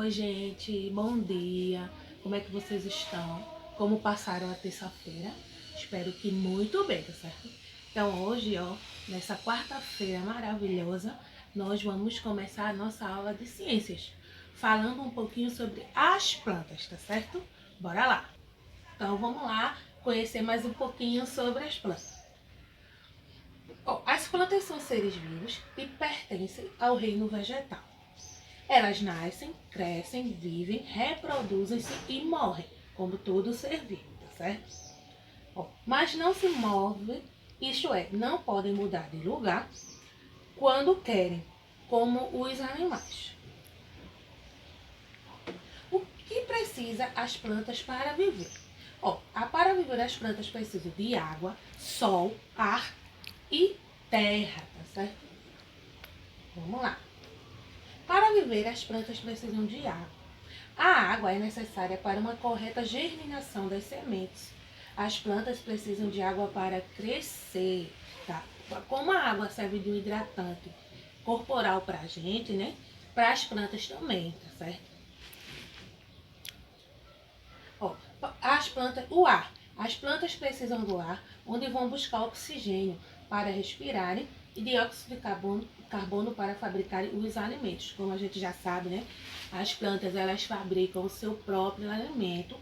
Oi, gente, bom dia. Como é que vocês estão? Como passaram a terça-feira? Espero que muito bem, tá certo? Então hoje, nessa quarta-feira maravilhosa, nós vamos começar a nossa aula de ciências, falando um pouquinho sobre as plantas, tá certo? Bora lá! Então vamos lá conhecer mais um pouquinho sobre as plantas. As plantas são seres vivos e pertencem ao reino vegetal. Elas nascem, crescem, vivem, reproduzem-se e morrem, como todo ser vivo, tá certo? Mas não se movem, isto é, não podem mudar de lugar quando querem, como os animais. O que precisa as plantas para viver? Para viver as plantas precisam de água, sol, ar e terra, tá certo? Vamos lá. Para viver, as plantas precisam de água. A água é necessária para uma correta germinação das sementes. As plantas precisam de água para crescer, tá? Como a água serve de um hidratante corporal para a gente, né? Para as plantas também, tá certo? O ar. As plantas precisam do ar, onde vão buscar oxigênio para respirarem e dióxido de carbono para fabricarem os alimentos. Como a gente já sabe, né? As plantas, elas fabricam o seu próprio alimento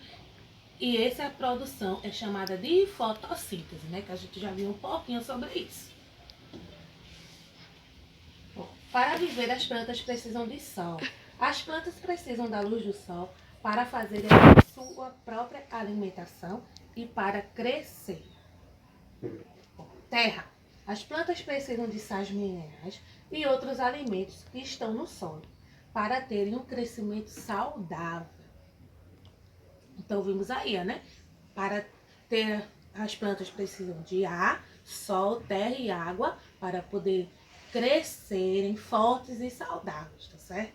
e essa produção é chamada de fotossíntese, né? Que a gente já viu um pouquinho sobre isso. Para viver, as plantas precisam de sol. As plantas precisam da luz do sol para fazerem a sua própria alimentação e para crescer. Terra. As plantas precisam de sais minerais e outros alimentos que estão no solo para terem um crescimento saudável. Então vimos aí, né? Para ter, as plantas precisam de ar, sol, terra e água para poder crescerem fortes e saudáveis, tá certo?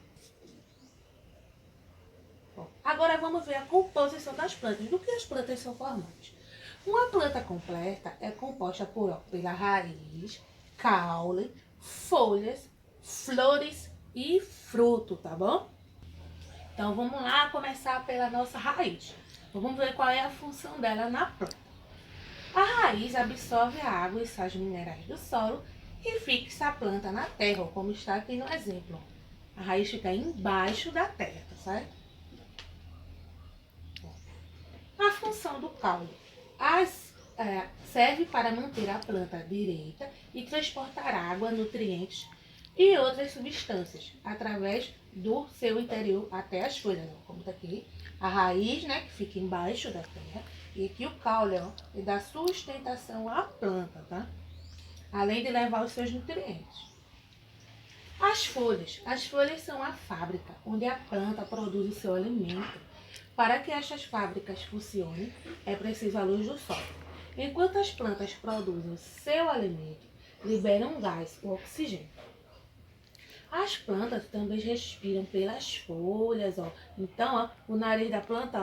Agora vamos ver a composição das plantas. Do que as plantas são formadas? Uma planta completa é composta pela raiz, caule, folhas, flores e fruto, tá bom? Então vamos lá começar pela nossa raiz. Vamos ver qual é a função dela na planta. A raiz absorve a água e sais minerais do solo e fixa a planta na terra, como está aqui no exemplo. A raiz fica embaixo da terra, tá certo? A função do caule. Serve para manter a planta direita e transportar água, nutrientes e outras substâncias através do seu interior até as folhas, como está aqui. A raiz, né, que fica embaixo da terra, e aqui o caule, e dá sustentação à planta, tá? Além de levar os seus nutrientes. As folhas. As folhas são a fábrica onde a planta produz o seu alimento. Para que estas fábricas funcionem, é preciso a luz do sol. Enquanto as plantas produzem o seu alimento, liberam gás, o oxigênio. As plantas também respiram pelas folhas, Então, o nariz da planta,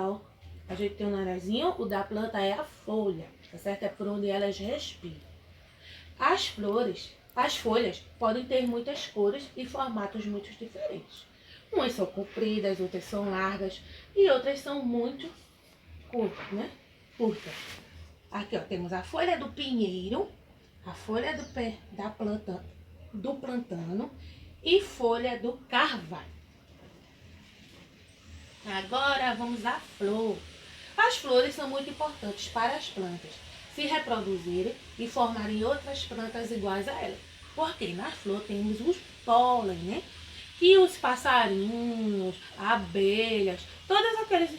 a gente tem um narizinho, o da planta é a folha, tá certo? É por onde elas respiram. As folhas podem ter muitas cores e formatos muito diferentes. Umas são compridas, outras são largas e outras são muito curtas, né? Curtas. Aqui, temos a folha do pinheiro, a folha do plantano e folha do carvalho. Agora vamos à flor. As flores são muito importantes para as plantas se reproduzirem e formarem outras plantas iguais a ela. Porque na flor temos os pólen, né? Que os passarinhos, abelhas, todos aqueles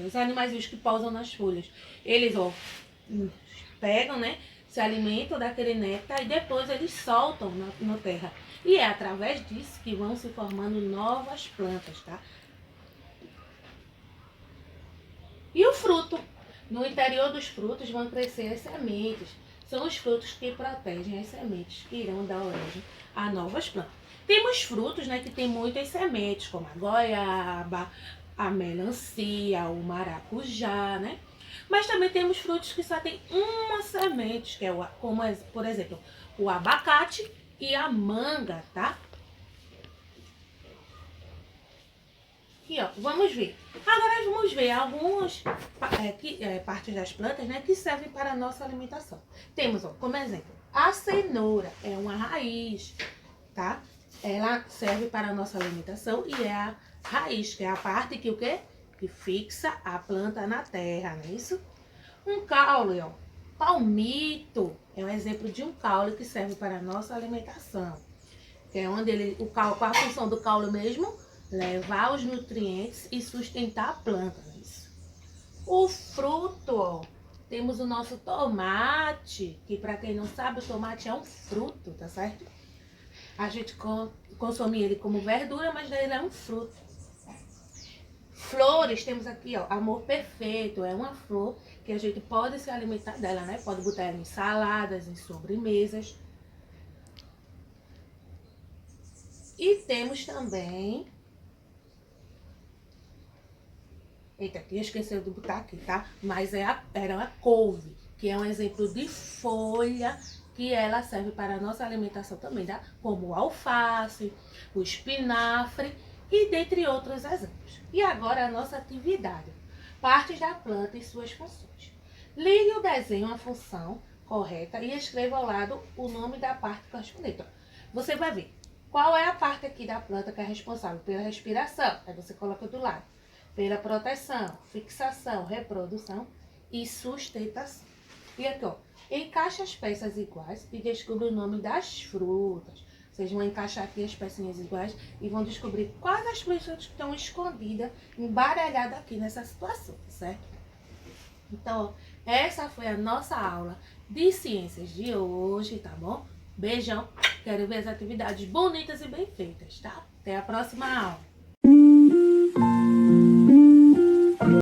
os animaizinhos que pousam nas folhas, eles pegam, né? Se alimentam daquele néctar e depois eles soltam na terra. E é através disso que vão se formando novas plantas, tá? E o fruto. No interior dos frutos vão crescer as sementes. São os frutos que protegem as sementes que irão dar origem a novas plantas. Temos frutos, né, que tem muitas sementes, como a goiaba, a melancia, o maracujá, né? Mas também temos frutos que só tem uma semente, que é como, por exemplo, o abacate e a manga, tá? Aqui, ó, vamos ver. Agora vamos ver algumas partes das plantas, né, que servem para a nossa alimentação. Temos, ó, como exemplo, a cenoura é uma raiz, tá? Ela serve para a nossa alimentação e é a raiz, que é a parte que o quê? Que fixa a planta na terra, não é isso? Um caule, ó. Palmito é um exemplo de um caule que serve para a nossa alimentação. Que é onde qual a função do caule mesmo? Levar os nutrientes e sustentar a planta, não é isso? O fruto, ó. Temos o nosso tomate, que para quem não sabe, o tomate é um fruto, tá certo? A gente consome ele como verdura, mas ele é um fruto. Flores, temos aqui, ó, amor perfeito, é uma flor que a gente pode se alimentar dela, né? Pode botar ela em saladas, em sobremesas. E temos também... Eita, aqui esqueceu de botar aqui, tá? Mas era a couve, que é um exemplo de folha que ela serve para a nossa alimentação também, tá? Como o alface, o espinafre e dentre outros exemplos. E agora a nossa atividade. Partes da planta e suas funções. Ligue o desenho à função correta e escreva ao lado o nome da parte correspondente. Você vai ver qual é a parte aqui da planta que é responsável pela respiração. Aí você coloca do lado. Pela proteção, fixação, reprodução e sustentação. E aqui, ó, encaixe as peças iguais e descubra o nome das frutas. Vocês vão encaixar aqui as pecinhas iguais e vão descobrir quais as frutas que estão escondidas, embaralhadas aqui nessa situação, certo? Então, essa foi a nossa aula de ciências de hoje, tá bom? Beijão, quero ver as atividades bonitas e bem feitas, tá? Até a próxima aula.